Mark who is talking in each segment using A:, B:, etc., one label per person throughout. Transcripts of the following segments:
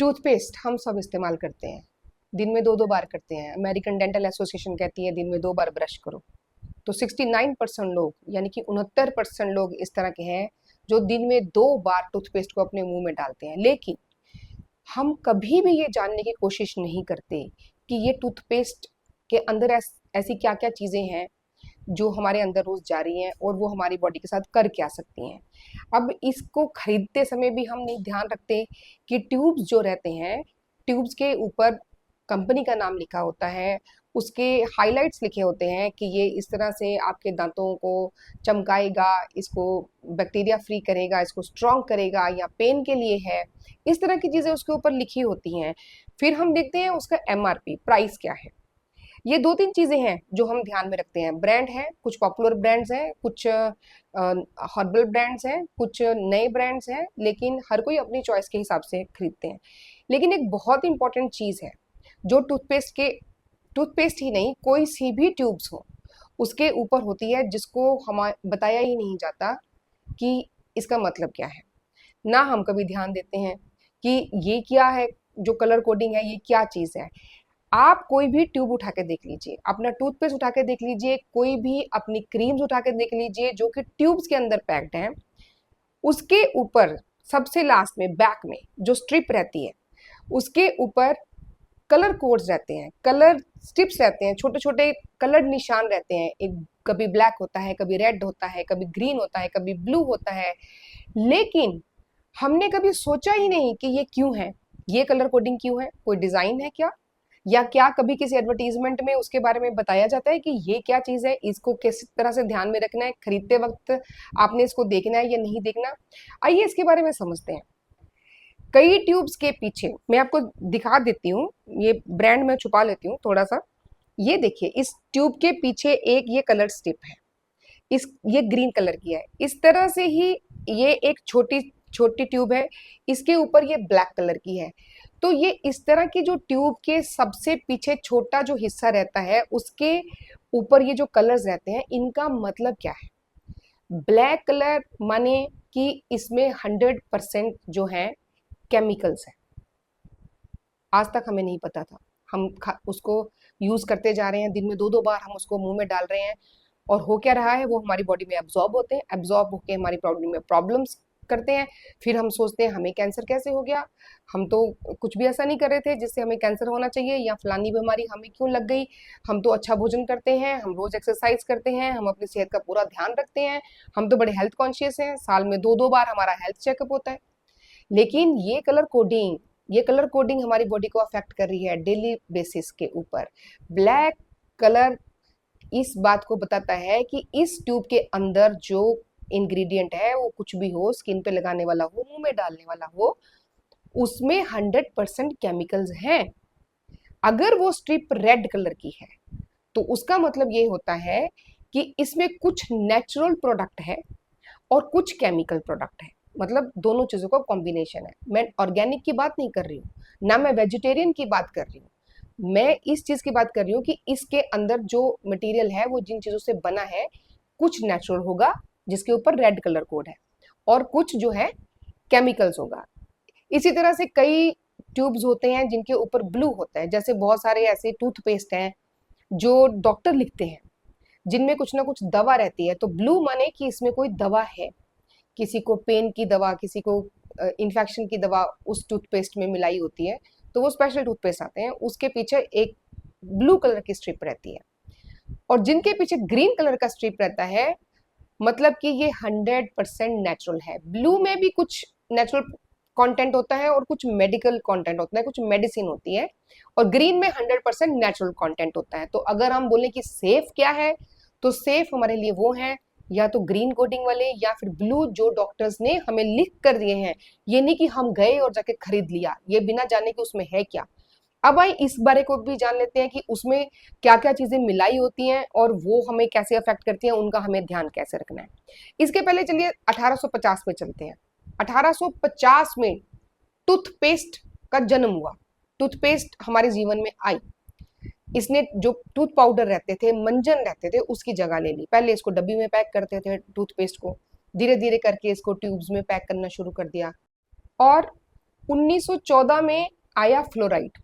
A: Toothpaste हम सब इस्तेमाल करते हैं, दिन में दो दो बार करते हैं। अमेरिकन डेंटल एसोसिएशन कहती है दिन में 2 बार ब्रश करो। तो 69% लोग यानी कि 69% लोग इस तरह के हैं जो दिन में 2 बार टूथपेस्ट को अपने मुंह में डालते हैं। लेकिन हम कभी भी ये जानने की कोशिश नहीं करते कि ये टूथपेस्ट के अंदर ऐसी क्या क्या चीजें हैं जो हमारे अंदर रोज जा रही हैं और वो हमारी बॉडी के साथ कर क्या सकती हैं। अब इसको खरीदते समय भी हम नहीं ध्यान रखते कि ट्यूब्स जो रहते हैं, ट्यूब्स के ऊपर कंपनी का नाम लिखा होता है, उसके हाइलाइट्स लिखे होते हैं कि ये इस तरह से आपके दांतों को चमकाएगा, इसको बैक्टीरिया फ्री करेगा, इसको स्ट्रॉन्ग करेगा, या पेन के लिए है। इस तरह की चीजें उसके ऊपर लिखी होती हैं। फिर हम देखते हैं उसका एमआरपी प्राइस क्या है। ये 2-3 चीजें हैं जो हम ध्यान में रखते हैं। ब्रांड है, कुछ पॉपुलर ब्रांड्स हैं, कुछ हर्बल ब्रांड्स हैं, कुछ नए ब्रांड्स हैं, लेकिन हर कोई अपनी चॉइस के हिसाब से खरीदते हैं। लेकिन एक बहुत इंपॉर्टेंट चीज है जो टूथपेस्ट ही नहीं, कोई सी भी ट्यूब्स हो उसके ऊपर होती है, जिसको हम बताया ही नहीं जाता कि इसका मतलब क्या है। ना हम कभी ध्यान देते हैं कि ये क्या है, जो कलर कोडिंग है ये क्या चीज है। आप कोई भी ट्यूब उठा के देख लीजिए, अपना टूथपेस्ट उठा के देख लीजिए, कोई भी अपनी क्रीम्स उठा के देख लीजिए जो कि ट्यूब्स के अंदर पैक्ड हैं, उसके ऊपर सबसे लास्ट में बैक में जो स्ट्रिप रहती है उसके ऊपर कलर कोड्स रहते हैं, कलर स्ट्रिप्स रहते हैं, छोटे छोटे कलर्ड निशान रहते हैं। एक कभी ब्लैक होता है, कभी रेड होता है, कभी ग्रीन होता है, कभी ब्लू होता है। लेकिन हमने कभी सोचा ही नहीं कि ये क्यों है, ये कलर कोडिंग क्यों है, कोई डिजाइन है क्या, या क्या कभी किसी एडवर्टीजमेंट में उसके बारे में बताया जाता है कि ये क्या चीज है, इसको किस तरह से ध्यान में रखना है, खरीदते वक्त आपने इसको देखना है या नहीं देखना। आइए इसके बारे में समझते हैं। कई ट्यूब्स के पीछे मैं आपको दिखा देती हूँ, ये ब्रांड में छुपा लेती हूँ थोड़ा सा। ये देखिए, इस ट्यूब के पीछे एक ये कलर स्ट्रिप है, इस ये ग्रीन कलर की है। इस तरह से ही ये एक छोटी छोटी ट्यूब है, इसके ऊपर ये ब्लैक कलर की है। तो ये इस तरह की जो ट्यूब के सबसे पीछे छोटा जो हिस्सा रहता है उसके ऊपर ये जो कलर्स रहते हैं, इनका मतलब क्या है। ब्लैक कलर माने कि इसमें 100% जो है केमिकल्स है। आज तक हमें नहीं पता था, हम उसको यूज करते जा रहे हैं, दिन में 2-2 बार हम उसको मुंह में डाल रहे हैं, और हो क्या रहा है, वो हमारी बॉडी में एब्जॉर्ब होते हैं, एब्जॉर्ब होके हमारी बॉडी में प्रॉब्लम्स करते हैं। फिर हम सोचते हैं हमें कैंसर कैसे हो गया, हम तो कुछ भी ऐसा नहीं कर रहे थे जिससे हमें कैंसर होना चाहिए, या फलानी बीमारी हमें क्यों लग गई। हम तो अच्छा भोजन करते हैं, हम रोज एक्सरसाइज करते हैं, हम अपनी सेहत का पूरा ध्यान रखते हैं, हम तो बड़े हेल्थ कॉन्शियस हैं, साल में 2-2 बार हमारा हेल्थ चेकअप होता है। लेकिन ये कलर कोडिंग हमारी बॉडी को अफेक्ट कर रही है डेली बेसिस के ऊपर। ब्लैक कलर इस बात को बताता है कि इस ट्यूब के अंदर जो इंग्रेडिएंट है, वो कुछ भी हो, स्किन पे लगाने वाला हो, मुंह में डालने वाला हो, उसमें 100% केमिकल्स हैं। अगर वो स्ट्रिप रेड कलर की है तो उसका मतलब ये होता है कि इसमें कुछ नेचुरल प्रोडक्ट है और कुछ केमिकल प्रोडक्ट है। मतलब दोनों चीजों का कॉम्बिनेशन है। मैं ऑर्गेनिक की बात नहीं कर रही हूँ, ना मैं वेजिटेरियन की बात कर रही हूँ, मैं इस चीज की बात कर रही हूँ कि इसके अंदर जो मटेरियल है वो जिन चीजों से बना है, कुछ नेचुरल होगा जिसके ऊपर रेड कलर कोड है, और कुछ जो है केमिकल्स होगा। इसी तरह से कई ट्यूब्स होते हैं जिनके ऊपर ब्लू होता है, जैसे बहुत सारे ऐसे टूथपेस्ट हैं जो डॉक्टर लिखते हैं जिनमें कुछ ना कुछ दवा रहती है। तो ब्लू माने कि इसमें कोई दवा है, किसी को पेन की दवा, किसी को इन्फेक्शन की दवा उस टूथपेस्ट में मिलाई होती है, तो वो स्पेशल टूथपेस्ट आते हैं, उसके पीछे एक ब्लू कलर की स्ट्रिप रहती है। और जिनके पीछे ग्रीन कलर का स्ट्रिप रहता है, मतलब कि ये 100% नेचुरल है। ब्लू में भी कुछ नेचुरल कंटेंट होता है और कुछ मेडिकल कंटेंट होता है, कुछ मेडिसिन होती है, और ग्रीन में 100% नेचुरल कंटेंट होता है। तो अगर हम बोले कि सेफ क्या है, तो सेफ हमारे लिए वो है या तो ग्रीन कोटिंग वाले या फिर ब्लू, जो डॉक्टर्स ने हमें लिख कर दिए हैं। ये नहीं कि हम गए और जाके खरीद लिया, ये बिना जाने कि उसमें है क्या। अब आइए इस बारे को भी जान लेते हैं कि उसमें क्या क्या चीजें मिलाई होती हैं और वो हमें कैसे अफेक्ट करती हैं, उनका हमें ध्यान कैसे रखना है। इसके पहले चलिए 1850 में चलते हैं। 1850 में टूथपेस्ट का जन्म हुआ, टूथपेस्ट हमारे जीवन में आई। इसने जो टूथ पाउडर रहते थे, मंजन रहते थे, उसकी जगह ले ली। पहले इसको डब्बी में पैक करते थे टूथपेस्ट को, धीरे धीरे करके इसको ट्यूब्स में पैक करना शुरू कर दिया, और 1914 में आया फ्लोराइड।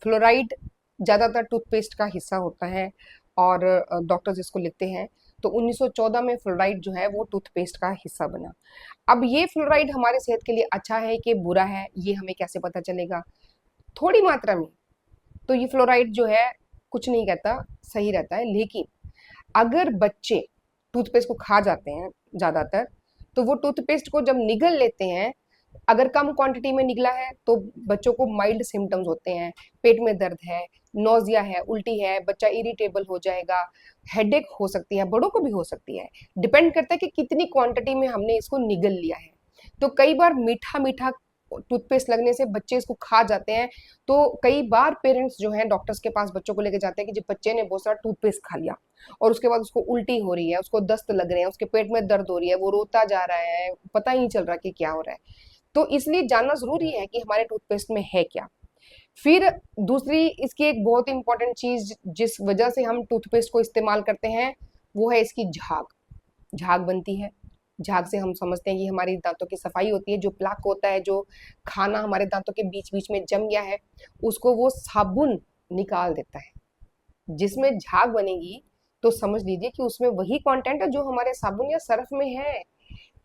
A: फ्लोराइड ज़्यादातर टूथपेस्ट का हिस्सा होता है और डॉक्टर्स इसको लिखते हैं। तो 1914 में फ्लोराइड जो है वो टूथपेस्ट का हिस्सा बना। अब ये फ्लोराइड हमारे सेहत के लिए अच्छा है कि बुरा है, ये हमें कैसे पता चलेगा? थोड़ी मात्रा में तो ये फ्लोराइड जो है कुछ नहीं कहता, सही रहता है। लेकिन अगर बच्चे टूथपेस्ट को खा जाते हैं ज़्यादातर, तो वो टूथपेस्ट को जब निगल लेते हैं, अगर कम क्वांटिटी में निकला है तो बच्चों को माइल्ड सिम्टम्स होते हैं, पेट में दर्द है, नोजिया है, उल्टी है, बच्चा इरिटेबल हो जाएगा, हेडेक हो सकती है, बड़ों को भी हो सकती है। डिपेंड करता है कि कितनी क्वांटिटी में हमने इसको निगल लिया है। तो कई बार मीठा मीठा टूथपेस्ट लगने से बच्चे इसको खा जाते हैं। तो कई बार पेरेंट्स जो हैं डॉक्टर्स के पास बच्चों को लेके जाते हैं कि जब बच्चे ने बहुत सारा टूथपेस्ट खा लिया और उसके बाद उसको उल्टी हो रही है, उसको दस्त लग रहे हैं, उसके पेट में दर्द हो रही है, वो रोता जा रहा है, पता ही नहीं चल रहा कि क्या हो रहा है। तो इसलिए जानना जरूरी है कि हमारे टूथपेस्ट में है क्या। फिर दूसरी इसकी एक बहुत इंपॉर्टेंट चीज जिस वजह से हम टूथपेस्ट को इस्तेमाल करते हैं वो है इसकी झाग। झाग बनती है, झाग से हम समझते हैं कि हमारी दांतों की सफाई होती है। जो प्लाक होता है, जो खाना हमारे दांतों के बीच बीच में जम गया है, उसको वो साबुन निकाल देता है। जिसमें झाग बनेगी तो समझ लीजिए कि उसमें वही कंटेंट है जो हमारे साबुन या सर्फ में है।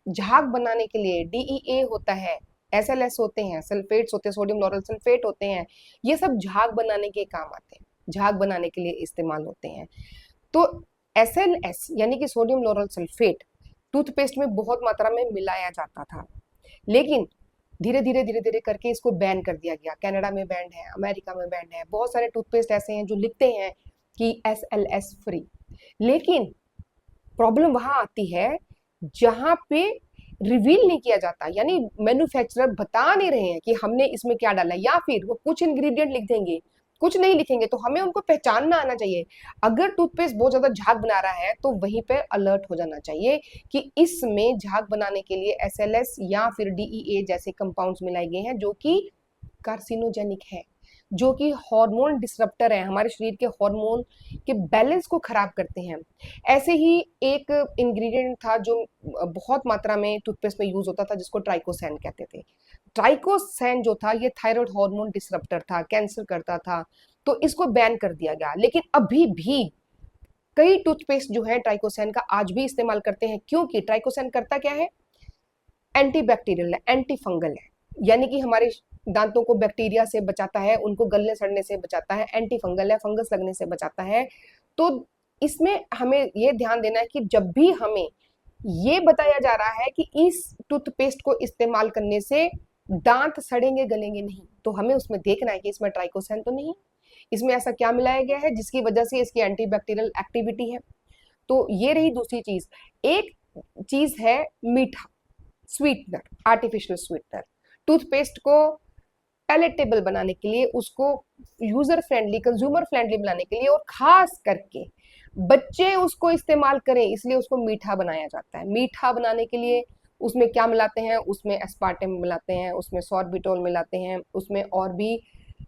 A: झाग बनाने के लिए DEA होता है, SLS होते हैं, सल्फेट्स होते हैं, सोडियम लॉरल सल्फेट होते हैं, ये सब झाग बनाने के काम आते हैं, झाग बनाने के लिए इस्तेमाल होते हैं। तो SLS यानी कि सोडियम लॉरल सल्फेट टूथपेस्ट में बहुत मात्रा में मिलाया जाता था, लेकिन धीरे धीरे करके इसको बैन कर दिया गया। कनाडा में बैन है, अमेरिका में बैन है, बहुत सारे टूथपेस्ट ऐसे हैं जो लिखते हैं कि SLS फ्री। लेकिन प्रॉब्लम वहां आती है जहां पे रिवील नहीं किया जाता, यानी मैन्युफैक्चरर बता नहीं रहे हैं कि हमने इसमें क्या डाला है, या फिर वो कुछ इंग्रेडिएंट लिख देंगे, कुछ नहीं लिखेंगे। तो हमें उनको पहचानना आना चाहिए। अगर टूथपेस्ट बहुत ज्यादा झाग बना रहा है तो वहीं पे अलर्ट हो जाना चाहिए कि इसमें झाग बनाने के लिए SLS या फिर DEA जैसे कंपाउंड्स मिलाए गए हैं जो कि कार्सिनोजेनिक है, जो कि हार्मोन डिसरप्टर है, हमारे शरीर के हार्मोन के बैलेंस को खराब करते हैं। ऐसे ही एक इंग्रेडिएंट था जो बहुत मात्रा में टूथपेस्ट में यूज होता था, जिसको ट्राइकोसैन कहते थे। ट्राइकोसैन जो था ये थायराइड हार्मोन डिसरप्टर था, कैंसर करता था, तो इसको बैन कर दिया गया। लेकिन अभी भी कई टूथपेस्ट जो है ट्राइकोसैन का आज भी इस्तेमाल करते हैं, क्योंकि ट्राइकोसैन करता क्या है? एंटीबैक्टीरियल है, एंटी फंगल है, यानी कि हमारे दांतों को बैक्टीरिया से बचाता है, उनको गलने सड़ने से बचाता है, एंटी फंगल है, फंगस लगने से बचाता है। तो इसमें हमें ये ध्यान देना है कि जब भी हमें ये बताया जा रहा है कि इस टूथपेस्ट को इस्तेमाल करने से दांत सड़ेंगे गलेंगे नहीं, तो हमें उसमें देखना है कि इसमें ट्राइकोसैन तो नहीं, इसमें ऐसा क्या मिलाया गया है जिसकी वजह से इसकी एंटीबैक्टीरियल एक्टिविटी है। तो ये रही दूसरी चीज। एक चीज है मीठा, स्वीटनर, आर्टिफिशियल स्वीटनर। टूथपेस्ट को पैलेटेबल बनाने के लिए, उसको यूजर फ्रेंडली, कंज्यूमर फ्रेंडली बनाने के लिए और खास करके बच्चे उसको इस्तेमाल करें इसलिए उसको मीठा बनाया जाता है। मीठा बनाने के लिए उसमें क्या मिलाते हैं? उसमें एस्पार्टेम मिलाते हैं, उसमें सॉर्बिटोल मिलाते हैं, उसमें और भी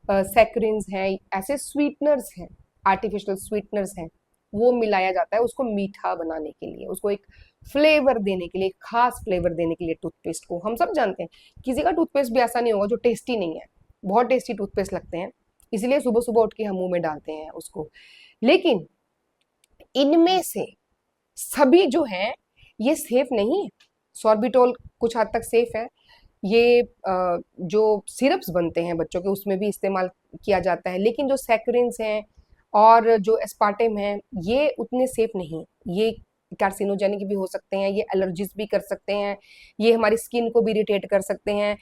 A: सैकरिन्स हैं, ऐसे स्वीटनर्स हैं, आर्टिफिशियल स्वीटनर्स हैं, वो मिलाया जाता है उसको मीठा बनाने के लिए, उसको एक फ्लेवर देने के लिए, खास फ्लेवर देने के लिए। टूथपेस्ट को हम सब जानते हैं, किसी का टूथपेस्ट भी ऐसा नहीं होगा जो टेस्टी नहीं है, बहुत टेस्टी टूथपेस्ट लगते हैं, इसलिए सुबह सुबह उठ के हम मुंह में डालते हैं उसको। लेकिन इनमें से सभी जो हैं ये सेफ नहीं है। सॉर्बिटोल कुछ हद तक सेफ है, ये जो सिरप्स बनते हैं बच्चों के उसमें भी इस्तेमाल किया जाता है, लेकिन जो सैकरिन्स हैं और जो एस्पार्टेम है ये उतने सेफ नहीं। ये कार्सिनोजेनिक भी हो सकते हैं, ये एलर्जीज भी कर सकते हैं, ये हमारी स्किन को भी इरिटेट कर सकते हैं,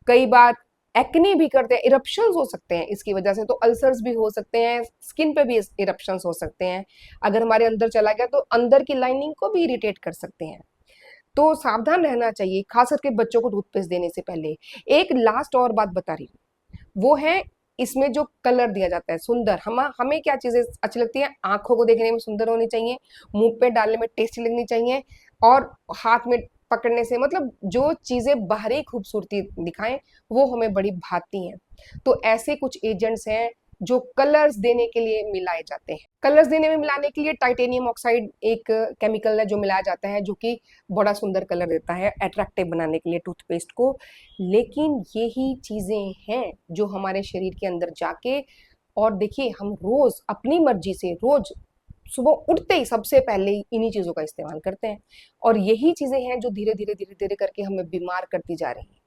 A: कई बार एक्ने भी करते हैं, इरप्शंस हो सकते हैं इसकी वजह से, तो अल्सर्स भी हो सकते हैं, स्किन पे भी इरप्शंस हो सकते हैं। अगर हमारे अंदर चला गया तो अंदर की लाइनिंग को भी इरिटेट कर सकते हैं। तो सावधान रहना चाहिए, खास करके बच्चों को टूथपेस्ट देने से पहले। एक लास्ट और बात बता रही हूँ, वो है इसमें जो कलर दिया जाता है सुंदर। हमें क्या चीजें अच्छी लगती हैं? आंखों को देखने में सुंदर होनी चाहिए, मुंह पे डालने में टेस्टी लगनी चाहिए, और हाथ में पकड़ने से, मतलब जो चीजें बाहरी खूबसूरती दिखाएं वो हमें बड़ी भाती हैं। तो ऐसे कुछ एजेंट्स हैं जो कलर्स देने के लिए मिलाए जाते हैं। कलर्स देने में मिलाने के लिए टाइटेनियम ऑक्साइड एक केमिकल है जो मिलाया जाता है, जो कि बड़ा सुंदर कलर देता है अट्रैक्टिव बनाने के लिए टूथपेस्ट को। लेकिन यही चीजें हैं जो हमारे शरीर के अंदर जाके, और देखिए हम रोज अपनी मर्जी से रोज सुबह उठते ही सबसे पहले इन्हीं चीजों का इस्तेमाल करते हैं, और यही चीजें हैं जो धीरे धीरे धीरे धीरे करके हमें बीमार करती जा रही हैं।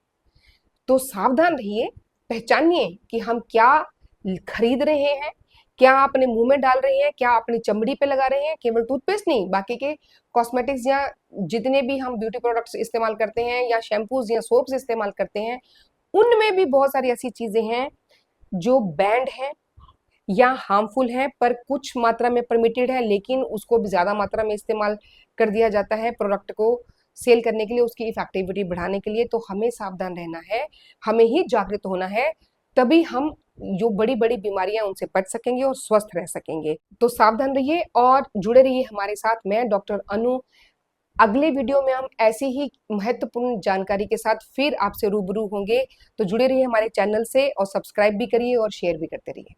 A: तो सावधान रहिए, पहचानिए कि हम क्या खरीद रहे हैं, क्या अपने मुंह में डाल रहे हैं, क्या अपनी चमड़ी पे लगा रहे हैं। केवल टूथपेस्ट नहीं, बाकी के कॉस्मेटिक्स या जितने भी हम ब्यूटी प्रोडक्ट्स इस्तेमाल करते हैं या शैम्पूज या सोप्स इस्तेमाल करते हैं, उनमें भी बहुत सारी ऐसी चीजें हैं जो बैंड है या हार्मफुल है, पर कुछ मात्रा में परमिटेड है, लेकिन उसको भी ज्यादा मात्रा में इस्तेमाल कर दिया जाता है प्रोडक्ट को सेल करने के लिए, उसकी इफेक्टिविटी बढ़ाने के लिए। तो हमें सावधान रहना है, हमें ही जागृत होना है, तभी हम जो बड़ी बड़ी बीमारियां उनसे बच सकेंगे और स्वस्थ रह सकेंगे। तो सावधान रहिए और जुड़े रहिए हमारे साथ। मैं डॉक्टर अनु, अगले वीडियो में हम ऐसी ही महत्वपूर्ण जानकारी के साथ फिर आपसे रूबरू होंगे। तो जुड़े रहिए हमारे चैनल से और सब्सक्राइब भी करिए और शेयर भी करते रहिए।